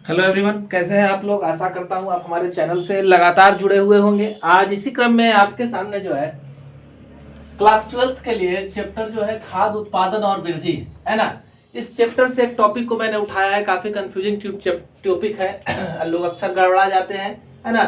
Hello everyone, कैसे हैं आप लोग। आशा करता हूं आप हमारे चैनल से लगातार जुड़े हुए होंगे। आज इसी क्रम में आपके सामने जो है क्लास 12th के लिए चैप्टर जो है खाद्य उत्पादन और वृद्धि है ना। इस चैप्टर से एक टॉपिक को मैंने उठाया है, काफी कंफ्यूजिंग टॉपिक है लोग अक्सर गड़बड़ा जाते हैं है ना।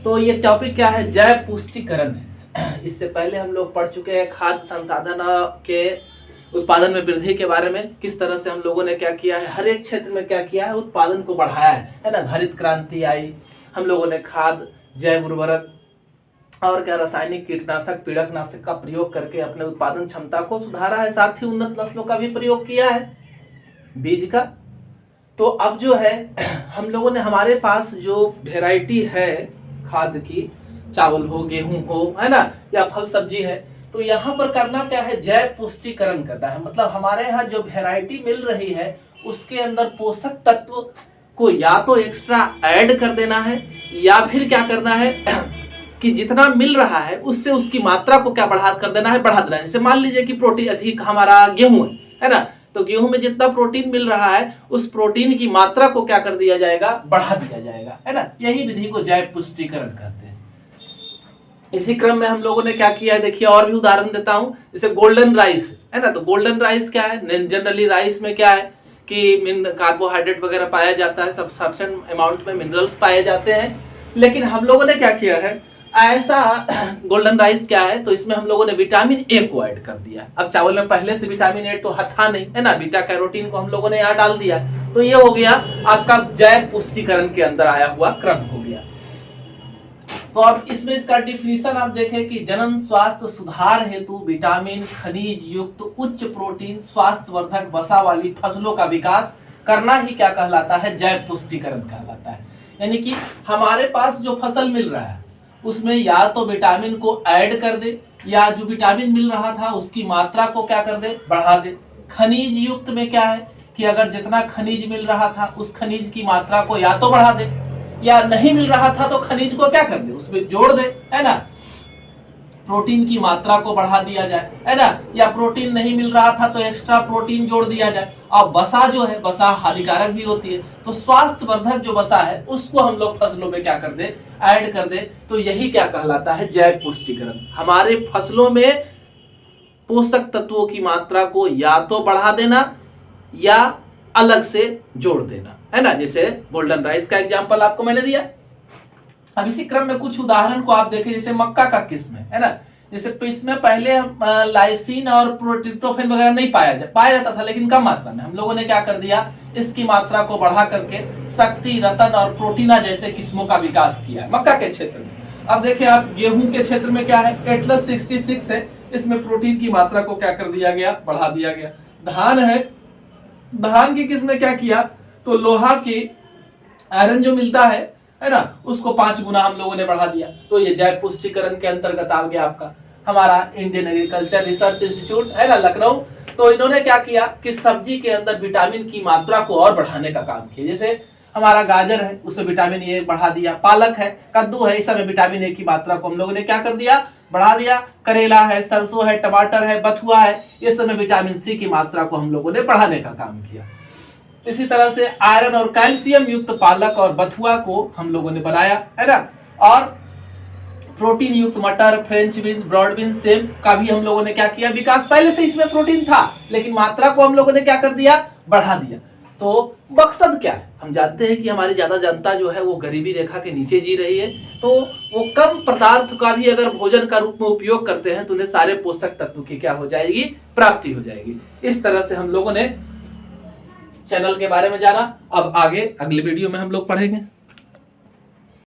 तो ये टॉपिक क्या है, जैव पुष्टिकरण है। इससे पहले हम लोग पढ़ चुके हैं खाद्य संसाधन के उत्पादन में वृद्धि के बारे में, किस तरह से हम लोगों ने क्या किया है, हर एक क्षेत्र में क्या किया है, उत्पादन को बढ़ाया है ना। हरित क्रांति आई, हम लोगों ने खाद, जैव उर्वरक और क्या रासायनिक कीटनाशक, पीड़कनाशक का प्रयोग करके अपने उत्पादन क्षमता को सुधारा है। साथ ही उन्नत नस्लों का भी प्रयोग किया है, बीज का। तो अब जो है हम लोगों ने, हमारे पास जो वेराइटी है खाद की, चावल हो, गेहूं हो, है ना, या फल सब्जी है, तो यहाँ पर करना क्या है, जैव पुष्टिकरण करना है। मतलब हमारे यहाँ जो वैरायटी मिल रही है उसके अंदर पोषक तत्व को या तो एक्स्ट्रा ऐड कर देना है, या फिर क्या करना है कि जितना मिल रहा है उससे उसकी मात्रा को क्या बढ़ा देना है। जैसे मान लीजिए कि प्रोटीन अधिक हमारा गेहूं है ना, तो गेहूं में जितना प्रोटीन मिल रहा है उस प्रोटीन की मात्रा को क्या कर दिया जाएगा, बढ़ा दिया जाएगा, है ना। यही विधि को जैव पुष्टिकरण कहते हैं। इसी क्रम में हम लोगों ने क्या किया है, देखिए और भी उदाहरण देता हूं। जैसे गोल्डन राइस है ना, तो गोल्डन राइस क्या है, जनरली राइस में क्या है कि कार्बोहाइड्रेट वगैरह पाया जाता है, सब सर्टेन अमाउंट में मिनरल्स पाए जाते हैं। लेकिन हम लोगों ने क्या किया है, ऐसा गोल्डन राइस क्या है, तो इसमें हम लोगों ने विटामिन ए को ऐड कर दिया। अब चावल में पहले से विटामिन ए तो था नहीं, है ना, बीटा कैरोटीन को हम लोगों ने यहाँ डाल दिया। तो ये हो गया आपका जैव पुष्टिकरण के अंदर आया हुआ क्रम हो गया। तो अब इसमें इसका डिफिनीशन आप देखें कि जनन स्वास्थ्य सुधार हेतु विटामिन खनिज युक्त उच्च प्रोटीन स्वास्थ्यवर्धक वसा वाली फसलों का विकास करना ही क्या कहलाता है, जैव पुष्टिकरण कहलाता है। यानी कि हमारे पास जो फसल मिल रहा है उसमें या तो विटामिन को ऐड कर दे, या जो विटामिन मिल रहा था उसकी मात्रा को क्या कर दे, बढ़ा दे। खनिज युक्त में क्या है कि अगर जितना खनिज मिल रहा था उस खनिज की मात्रा को या तो बढ़ा दे, या नहीं मिल रहा था तो खनिज को क्या कर दे, उसमें जोड़ दे, है ना। प्रोटीन की मात्रा को बढ़ा दिया जाए, है ना, या प्रोटीन नहीं मिल रहा था तो एक्स्ट्रा प्रोटीन जोड़ दिया जाए। और वसा जो है, वसा हानिकारक भी होती है, तो स्वास्थ्यवर्धक जो वसा है उसको हम लोग फसलों में क्या कर दे, ऐड कर दे। तो यही क्या कहलाता है, जैव पुष्टिकरण। हमारे फसलों में पोषक तत्वों की मात्रा को या तो बढ़ा देना या अलग से जोड़ देना, है ना। जैसे गोल्डन राइस का एग्जांपल आपको मैंने दिया। अब इसी क्रम में कुछ उदाहरण को आप देखें, जैसे मक्का का किस्म है ना। जैसे इसमें पहले लाइसिन और प्रोट्रिप्टोफेन वगैरह नहीं पाया जाता था, लेकिन कम मात्रा में। हम लोगों ने क्या कर दिया, इसकी मात्रा को बढ़ा करके शक्ति, रतन और प्रोटीना जैसे किस्मों का विकास किया मक्का के क्षेत्र में। अब देखिए आप गेहूं के क्षेत्र में क्या है, एटलस 66 है, इसमें प्रोटीन की मात्रा को क्या कर दिया गया, बढ़ा दिया गया। धान है, धान की किस्म में क्या किया, तो लोहा की आयरन जो मिलता है ना, उसको 5 गुना हम लोगों ने बढ़ा दिया। तो ये जैव पुष्टिकरण के अंतर्गत आ गया आपका हमारा इंडियन एग्रीकल्चर रिसर्च इंस्टीट्यूट, है ना, लखनऊ। तो इन्होंने क्या किया कि सब्जी के अंदर विटामिन की मात्रा को और बढ़ाने का काम किया। जैसे हमारा गाजर है, उसमें विटामिन ए बढ़ा दिया। पालक है, कद्दू है, इस समय विटामिन ए की मात्रा को हम लोगों ने क्या कर दिया, बढ़ा दिया। करेला है, सरसों है, टमाटर है, बथुआ है, इस समय विटामिन सी की मात्रा को हम लोगों ने बढ़ाने का काम किया। इसी तरह से आयरन और कैल्शियम युक्त पालक और बथुआ को हम लोगों ने बनाया, है ना। और प्रोटीन युक्त मटर, फ्रेंच बीन, ब्रॉड बीन, सेब का भी हम लोगों ने क्या किया, विकास। पहले से इसमें प्रोटीन था, लेकिन मात्रा को हम लोगों ने क्या कर दिया, बढ़ा दिया। तो मकसद क्या है, हम जानते हैं कि हमारी ज्यादा जनता जो है वो गरीबी रेखा के नीचे जी रही है। तो वो कम पदार्थ का भी अगर भोजन का रूप में उपयोग करते हैं तो उन्हें सारे पोषक तत्व की क्या हो जाएगी, प्राप्ति हो जाएगी। इस तरह से हम लोगों ने चैनल के बारे में जाना। अब आगे अगले वीडियो में हम लोग पढ़ेंगे।